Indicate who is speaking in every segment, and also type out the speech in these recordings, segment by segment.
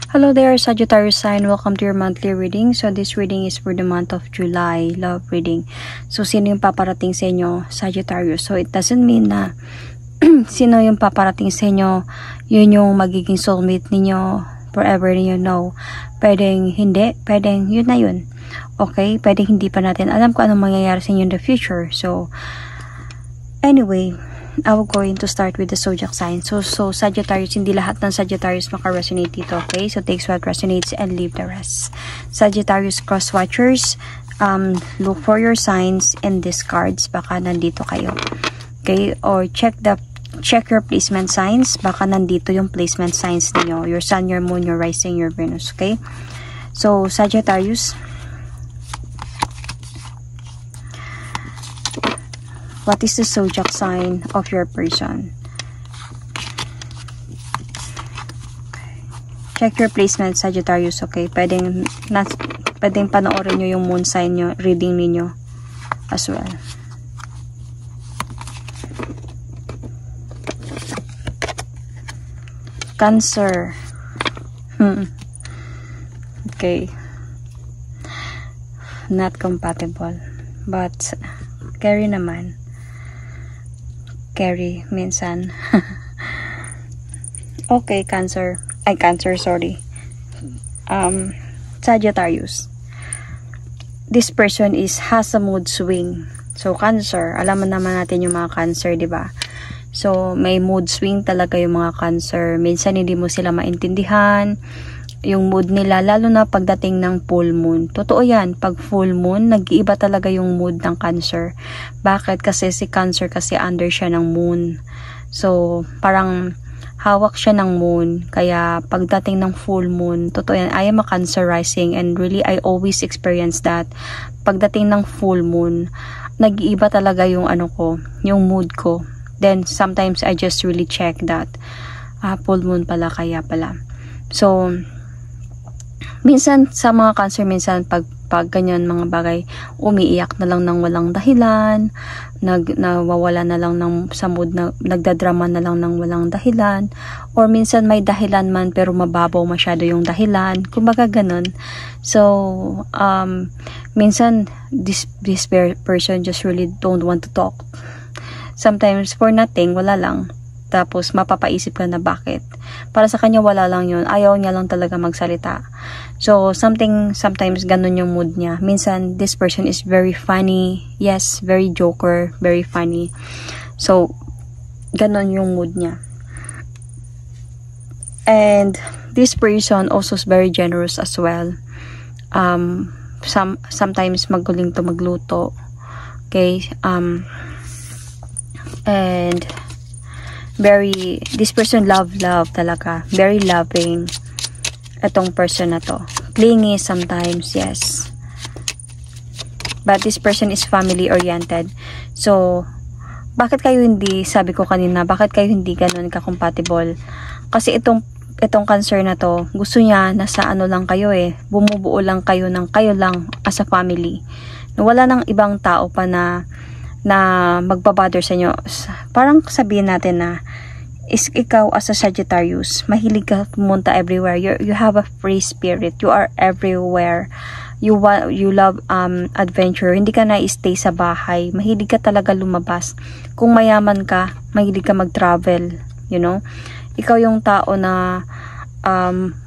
Speaker 1: Hello there, Sagittarius sign. Welcome to your monthly reading. So this reading is for the month of July, love reading. So sino yung paparating sa inyo, Sagittarius? So it doesn't mean na sino yung paparating sa inyo, yun yung magiging soulmate ninyo forever ninyo. No. Pwedeng hindi, pwedeng yun na yun. Okay? Pwedeng hindi pa natin alam kung anong mangyayari sa inyo in the future. So anyway, I will going to start with the zodiac sign. So Sagittarius, hindi lahat ng Sagittarius maka-resonate dito, okay? So takes what resonates and leave the rest. Sagittarius cross watchers, look for your signs in these cards. Baka nandito kayo, okay? Or check your placement signs. Baka nandito yung placement signs niyo. Your sun, your moon, your rising, your Venus, okay? So Sagittarius, what is the zodiac sign of your person? Check your placement, Sagittarius, okay? Pwedeng panoorin nyo yung moon sign nyo, reading ninyo as well. Cancer. Okay. Not compatible. But, carry naman. Carry minsan. Okay, Cancer, sorry. Sagittarius, this person has a mood swing. So Cancer, alam mo naman natin yung mga Cancer, di ba? So may mood swing talaga yung mga Cancer. Minsan hindi mo sila maintindihan yung mood nila, lalo na pagdating ng full moon. Totoo yan, pag full moon, nag-iiba talaga yung mood ng Cancer. Bakit? Kasi si Cancer kasi under siya ng moon. So, parang hawak siya ng moon. Kaya pagdating ng full moon, totoo yan, I am a Cancer rising and really I always experience that. Pagdating ng full moon, nag-iiba talaga yung yung mood ko. Then, sometimes I just really check that. Full moon pala, kaya pala. So, minsan sa mga Cancer, minsan pag ganyan mga bagay, umiiyak na lang ng walang dahilan, nawawala na lang sa mood, nagdadrama na lang ng walang dahilan, or minsan may dahilan man pero mababaw masyado yung dahilan, kumbaga ganun. So minsan this person just really don't want to talk. Sometimes for nothing, wala lang. Tapos mapapaisip ka na bakit. Para sa kanya wala lang yun. Ayaw niya lang talaga magsalita. So sometimes ganun yung mood niya. Minsan this person is very funny. Yes, very joker, very funny. So ganun yung mood niya. And this person also is very generous as well. Sometimes magaling to magluto. Okay? And this person love talaga. Very loving. Itong person na to. Clingy sometimes, yes. But this person is family oriented. So, bakit kayo hindi, sabi ko kanina, bakit kayo hindi ganun ka-compatible? Kasi itong Cancer na to, gusto niya nasa lang kayo bumubuo lang kayo ng kayo lang as a family. Wala nang ibang tao pa na magbabother sa inyo. Parang sabihin natin na ikaw as a Sagittarius, mahilig ka pumunta everywhere. You have a free spirit. You are everywhere. You love adventure. Hindi ka na-stay sa bahay. Mahilig ka talaga lumabas. Kung mayaman ka, mahilig ka mag-travel. You know? Ikaw yung tao na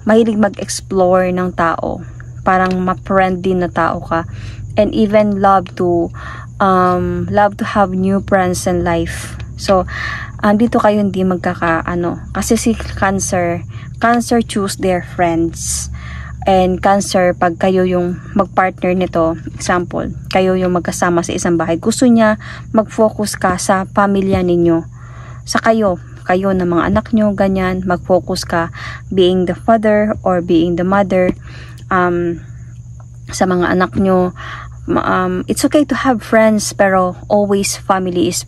Speaker 1: mahilig mag-explore ng tao. Parang ma-friendly na tao ka. And even love to have new friends in life. So, dito kayo hindi kasi si Cancer choose their friends. And Cancer, pag kayo yung mag-partner nito, example, kayo yung magkasama sa isang bahay, gusto niya mag-focus ka sa pamilya ninyo. Sa kayo ng mga anak nyo, ganyan, mag-focus ka being the father or being the mother sa mga anak nyo. It's okay to have friends, pero always family is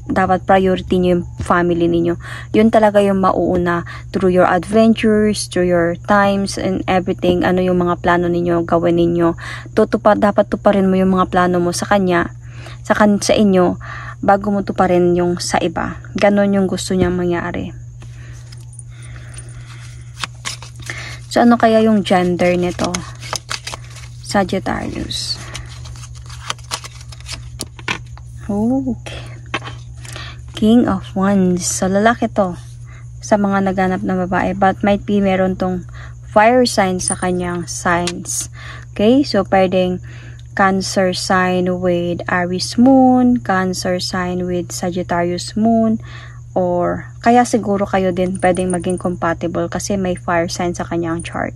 Speaker 1: dapat priority nyo yung family ninyo. Yun talaga yung mauuna through your adventures, through your times and everything. Ano yung mga plano ninyo, gawin ninyo. Dapat tuparin mo yung mga plano mo sa kanya, sa inyo, bago mo tuparin yung sa iba. Ganon yung gusto niyang mangyari. So, ano kaya yung gender nito? Sagittarius. Okay. King of Wands. So, lalaki to sa mga naghanap na babae. But might be meron tong fire sign sa kanyang signs. Okay? So, pwedeng Cancer sign with Aries moon, Cancer sign with Sagittarius moon, or kaya siguro kayo din pwedeng maging compatible kasi may fire sign sa kanyang chart.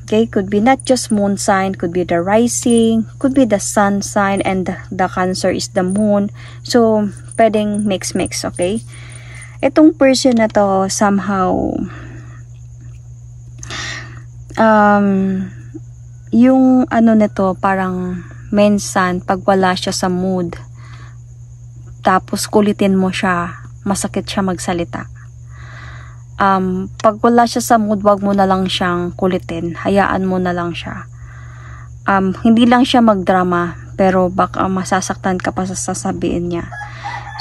Speaker 1: Okay, could be not just moon sign, could be the rising, could be the sun sign, and the Cancer is the moon. So, pwedeng mix, okay? Itong person na to, somehow, yung ano nito, parang minsan, pag wala siya sa mood, tapos kulitin mo siya, masakit siya magsalita. Pag wala siya sa mood, wag mo na lang siyang kulitin. Hayaan mo na lang siya. Hindi lang siya magdrama, pero baka masasaktan ka pa sa sasabihin niya.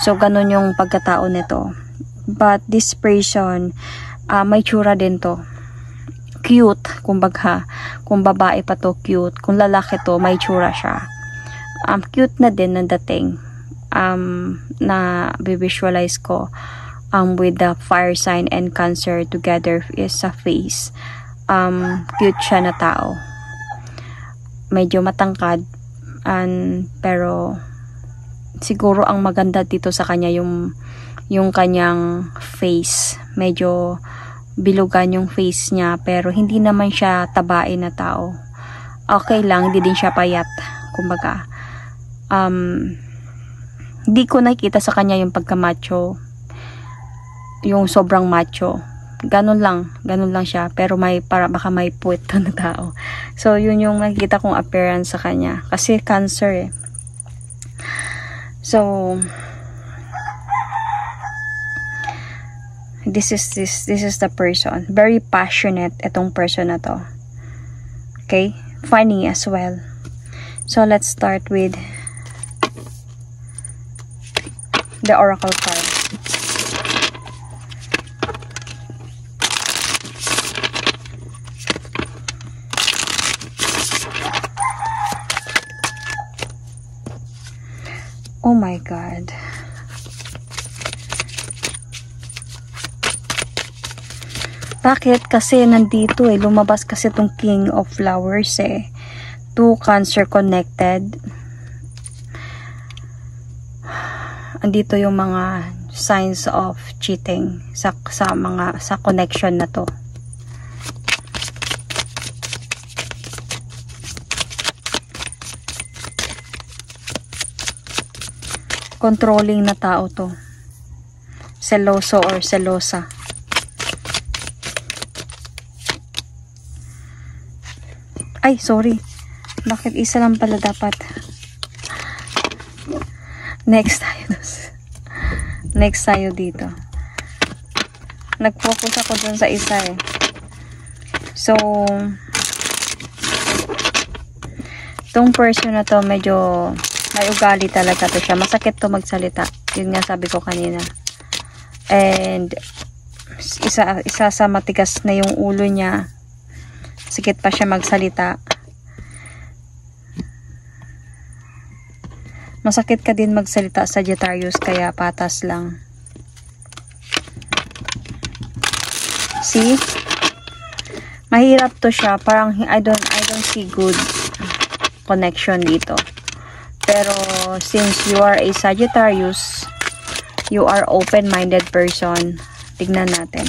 Speaker 1: So, ganun yung pagkatao nito. But this person, may tsura din to. Cute, kumbaga, kung babae pa to, cute. Kung lalaki to, may tsura siya. Cute na din ng dating. Na visualize ko with the fire sign and Cancer together is sa face. Cute siya na tao. Medyo matangkad, pero siguro ang maganda dito sa kanya yung kanyang face. Medyo bilugan yung face niya, pero hindi naman siya tabain na tao. Okay lang, hindi din siya payat. Kumbaga, hindi ko nakita sa kanya yung pagka-macho, yung sobrang macho. Ganun lang siya, pero baka may puwet na tao. So, yun yung nakikita kong appearance sa kanya. Kasi Cancer eh. So, this is the person. Very passionate itong person na to. Okay? Funny as well. So, let's start with the oracle card. Oh my God. Bakit? Kasi nandito eh. Lumabas kasi itong King of Flowers eh. Two Cancer connected. Andito yung mga signs of cheating sa connection na to. Controlling na tao to. Seloso or selosa. Ay, sorry. Bakit isa lang pala dapat? Next tayo dito. Nag-focus ako dun sa isa eh. So, tong person na to medyo may ugali talaga to siya. Masakit to magsalita. Yun nga sabi ko kanina. And isa sa matigas na yung ulo niya. Sikit pa siya magsalita. Masakit ka din magsalita, Sagittarius, kaya patas lang. See? Mahirap to siya. Parang I don't see good connection dito. Pero since you are a Sagittarius, you are open-minded person. Tignan natin.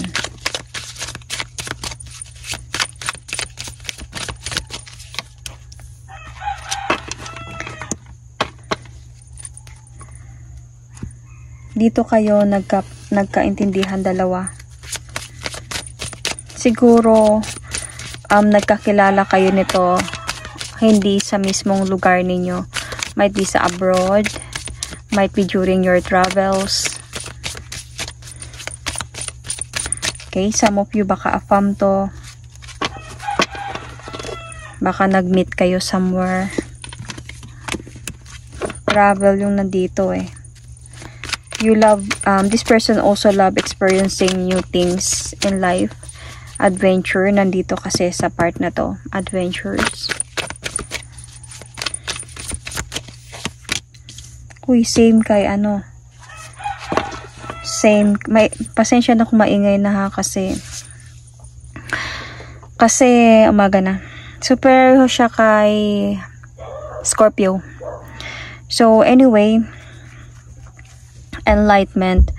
Speaker 1: Dito kayo nagkaintindihan dalawa. Siguro nagkakilala kayo nito hindi sa mismong lugar ninyo. Might be sa abroad, might be during your travels. Okay, some of you baka affirm to. Baka nag-meet kayo somewhere. Travel yung nandito eh. You love, this person also love experiencing new things in life. adventure nandito kasi sa part na to. Adventures. Uy, same kay ano. Same. May, pasensya na kung maingay na ha kasi umaga na. Super siya kay Scorpio. So, anyway, enlightenment.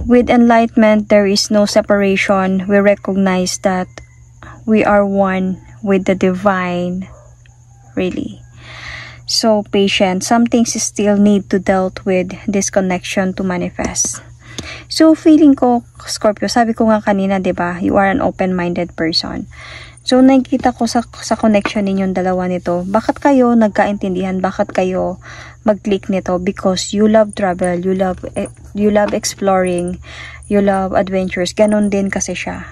Speaker 1: With enlightenment, there is no separation. We recognize that we are one with the divine. Really. So, patient. Some things still need to dealt with this connection to manifest. So, feeling ko, Scorpio, sabi ko nga kanina, diba, you are an open-minded person. So, nakikita ko sa connection ninyong dalawa nito, bakit kayo nagkaintindihan, bakit kayo mag-click nito? Because you love travel, you love exploring, you love adventures. Ganon din kasi siya.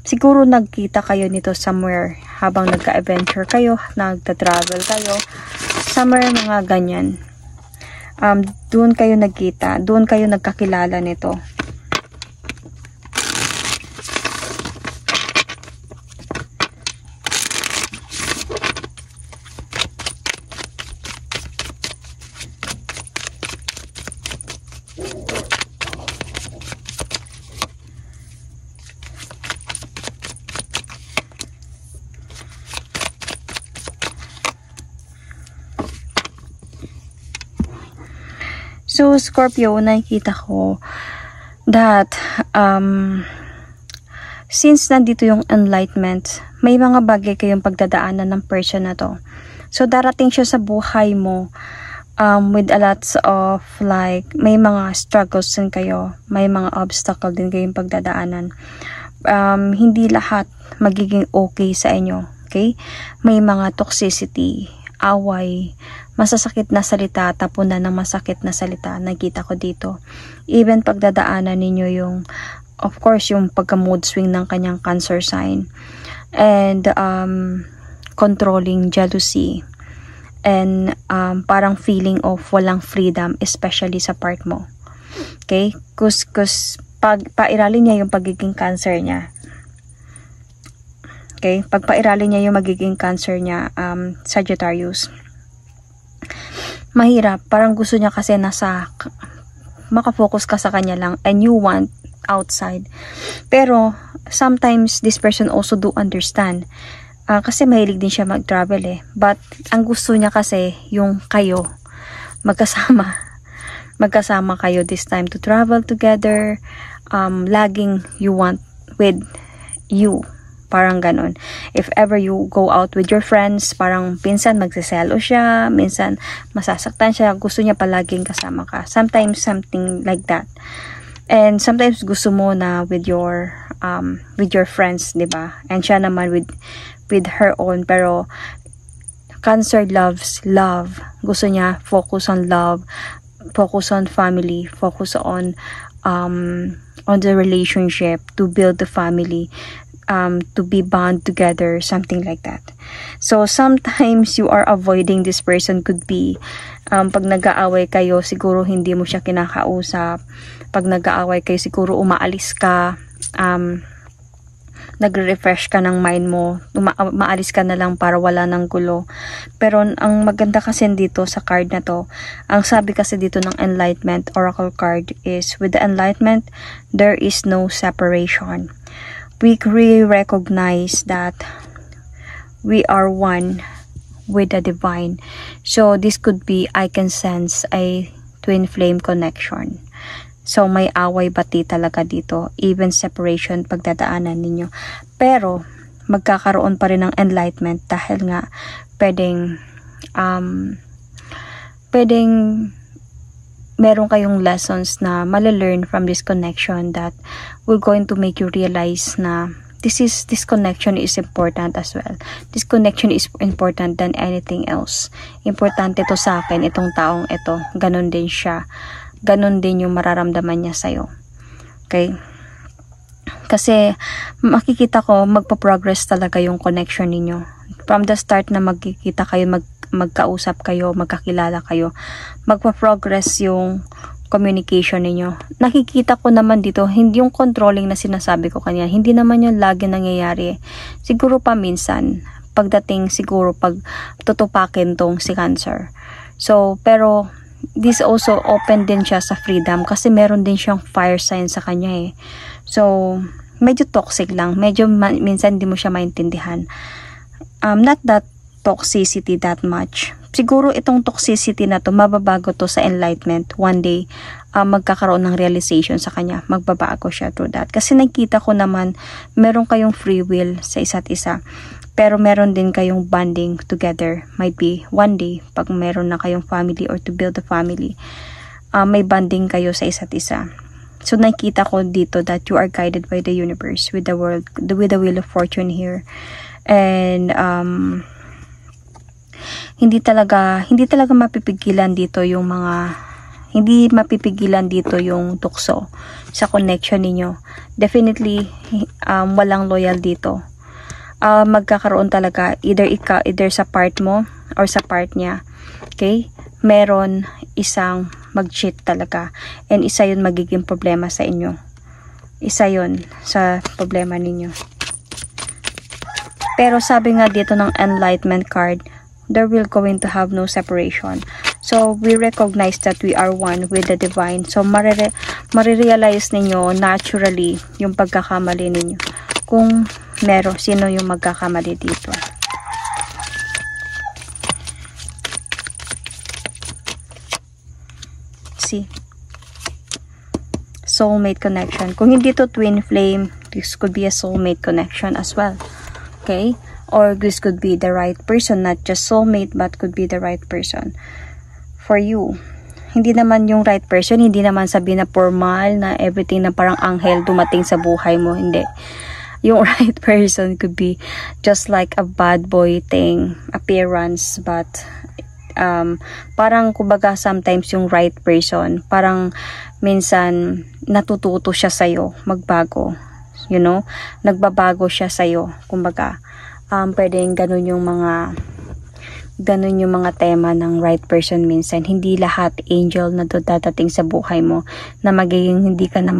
Speaker 1: Siguro nagkita kayo nito somewhere habang nagka-adventure kayo, nagta-travel kayo, somewhere mga ganyan. Doon kayo nagkita, doon kayo nagkakilala nito. So, Scorpio, nakikita ko that since nandito yung enlightenment, may mga bagay kayong pagdadaanan ng person na to. So, darating siya sa buhay mo with a lots of like, may mga struggles din kayo, may mga obstacle din kayong pagdadaanan. Hindi lahat magiging okay sa inyo. Okay? May mga toxicity, away, masasakit na salita, tapunan ng masakit na salita, nakita ko dito. Even pagdadaanan ninyo yung, of course, yung pagka-mood swing ng kanyang Cancer sign. And, controlling jealousy. And, parang feeling of walang freedom, especially sa part mo. Okay? Kus pag pairalin niya yung pagiging Cancer niya. Okay? Pag pairalin niya yung magiging Cancer niya, Sagittarius. Mahirap. Parang gusto niya kasi makafocus ka sa kanya lang and you want outside. Pero, sometimes this person also do understand. Kasi mahilig din siya mag-travel eh. But, ang gusto niya kasi yung kayo magkasama. Magkasama kayo this time to travel together. Laging you want with you. Parang ganon. If ever you go out with your friends, parang pinsan magsiselo siya, minsan masasaktan siya, gusto niya palaging kasama ka. Sometimes something like that. And sometimes gusto mo na with your friends, 'di ba? And siya naman with her own, pero Cancer loves love. Gusto niya focus on love, focus on family, focus on the relationship, to build the family. To be bound together, something like that. So, sometimes you are avoiding this person. Could be, pag nag-aaway kayo, siguro hindi mo siya kinakausap. Pag nag-aaway kayo, siguro umaalis ka, nagre-refresh ka ng mind mo, maalis ka na lang para wala ng gulo. Pero, ang maganda kasi dito sa card na to, ang sabi kasi dito ng Enlightenment Oracle card is, with the Enlightenment, there is no separation. We really recognize that we are one with the divine. So, this could be, I can sense a twin flame connection. So, may away bati talaga dito. Even separation, pagdadaanan ninyo. Pero, magkakaroon pa rin ng enlightenment dahil nga, pwedeng meron kayong lessons na malalearn from this connection that will going to make you realize na this connection is important as well. This connection is important than anything else. Importante to sa akin, itong taong ito. Ganon din siya. Ganon din yung mararamdaman niya sa'yo. Okay? Kasi makikita ko, magpa-progress talaga yung connection ninyo. From the start na magkikita kayo, magkausap kayo, magkakilala kayo, magpa-progress yung communication ninyo. Nakikita ko naman dito, hindi yung controlling na sinasabi ko kanina, hindi naman yung lagi nangyayari. Siguro pa minsan, pagdating siguro pag tutupakin tong si Cancer. So, pero this also open din siya sa freedom kasi meron din siyang fire sign sa kanya eh. So, medyo toxic lang. Medyo minsan hindi mo siya maintindihan. Not that toxicity that much. Siguro itong toxicity na to, mababago to sa enlightenment. One day, magkakaroon ng realization sa kanya. Magbabago siya through that. Kasi nakita ko naman, meron kayong free will sa isa't isa. Pero meron din kayong bonding together. Might be one day, pag meron na kayong family or to build a family, may bonding kayo sa isa't isa. So nakita ko dito that you are guided by the universe with the world, with the wheel of fortune here. And hindi talaga mapipigilan dito yung hindi mapipigilan dito yung tukso sa connection ninyo. Definitely walang loyal dito. Magkakaroon talaga either sa part mo or sa part niya. Okay? Meron isang mag-cheat talaga, and isa yun magiging problema sa inyo. Isa yun sa problema ninyo. Pero sabi nga dito ng enlightenment card, there will going to have no separation. So, we recognize that we are one with the divine. So, marirealize ninyo naturally yung pagkakamali ninyo. Kung sino yung magkakamali dito. See? Soulmate connection. Kung hindi to twin flame, this could be a soulmate connection as well. Okay? Or this could be the right person, not just soulmate, but could be the right person for you. Hindi naman yung right person, hindi naman sabihin na formal, na everything na parang anghel dumating sa buhay mo. Hindi. Yung right person could be just like a bad boy thing, appearance, but parang kumbaga sometimes yung right person, parang minsan natututo siya sa'yo magbago. You know? Nagbabago siya sa'yo, kumbaga. Pwedeng ganun yung mga tema ng right person minsan. Hindi lahat angel na dadating sa buhay mo na magiging hindi ka na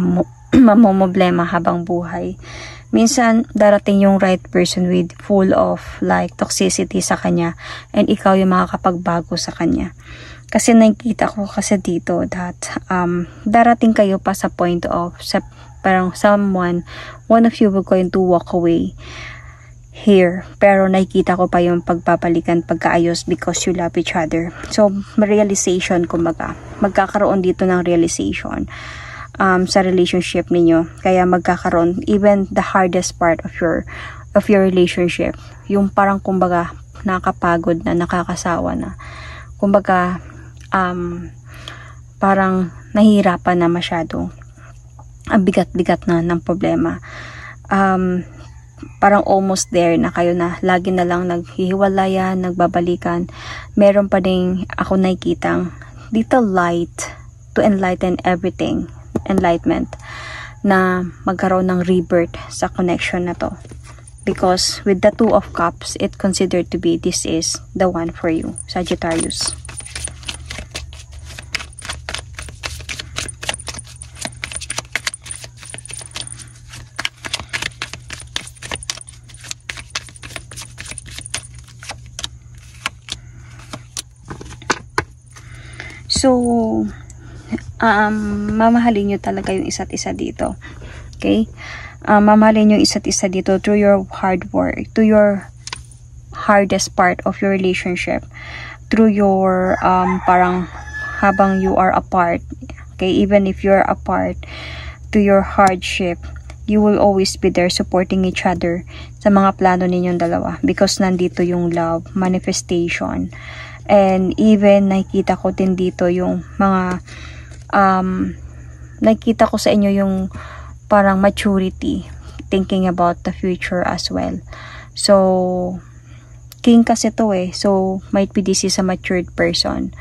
Speaker 1: mamomblema habang buhay. Minsan darating yung right person with full of like toxicity sa kanya, and ikaw yung makakapagbago sa kanya. Kasi nakikita ko kasi dito that darating kayo pa sa point of parang one of you will going to walk away here, pero nakikita ko pa yung pagpapalikan, pagkaayos, because you love each other. So realization, kumbaga magkakaroon dito ng realization sa relationship ninyo. Kaya magkakaroon even the hardest part of your relationship, yung parang kumbaga nakakapagod na, nakakasawa na, kumbaga parang nahihirapan na masyado, ang bigat-bigat na ng problema. Parang almost there na kayo, na lagi na lang naghihiwalayan, nagbabalikan. Meron pa ding ako nakikitang little light to enlighten everything, enlightenment, na magkaroon ng rebirth sa connection na to. Because with the Two of Cups, it considered to be this is the one for you, Sagittarius. So, mamahalin nyo talaga yung isa't isa dito. Okay? Mamahalin nyo isa't isa dito through your hard work, to your hardest part of your relationship, through your, parang habang you are apart. Okay? Even if you're apart, to your hardship, you will always be there supporting each other sa mga plano ninyong dalawa. Because nandito yung love, manifestation. And even nakikita ko din dito yung mga nakikita ko sa inyo yung parang maturity, thinking about the future as well. So king kasi to eh, so might be this is a matured person.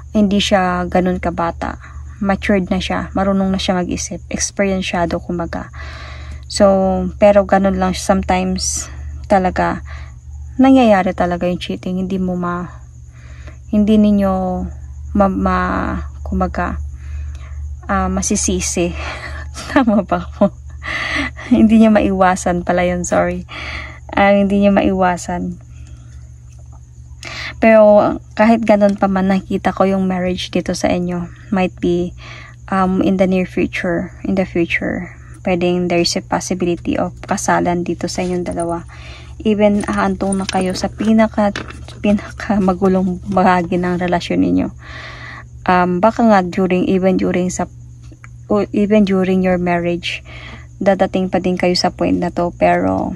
Speaker 1: Hindi siya ganun kabata, matured na siya, marunong na siya mag-isip, experienced kumbaga. So pero ganun lang sometimes talaga, nangyayari talaga yung cheating. Hindi ninyo kumbaga masisisi. Tama ba ako? Hindi niya maiwasan pala yun, sorry. Hindi niya maiwasan. Pero kahit ganun pa man, nakikita ko yung marriage dito sa inyo. Might be in the near future, in the future. Pwedeng there's a possibility of kasalan dito sa inyong dalawa. Even haantong na kayo sa pinaka magulong bahagi ng relasyon ninyo. Baka nga even during your marriage, dadating pa din kayo sa point na to, pero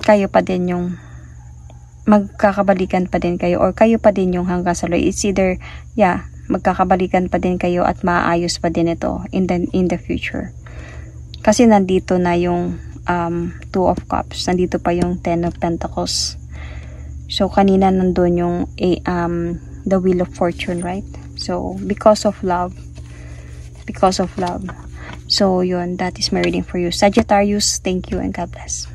Speaker 1: kayo pa din yung magkakabalikan pa din kayo, or kayo pa din yung hanggang sa loy. It's either, magkakabalikan pa din kayo at maayos pa din ito in the future. Kasi nandito na yung Two of Cups, nandito pa yung Ten of Pentacles. So kanina nandun yung the Wheel of Fortune, right? So because of love. So yun, that is my reading for you, Sagittarius. Thank you and God bless.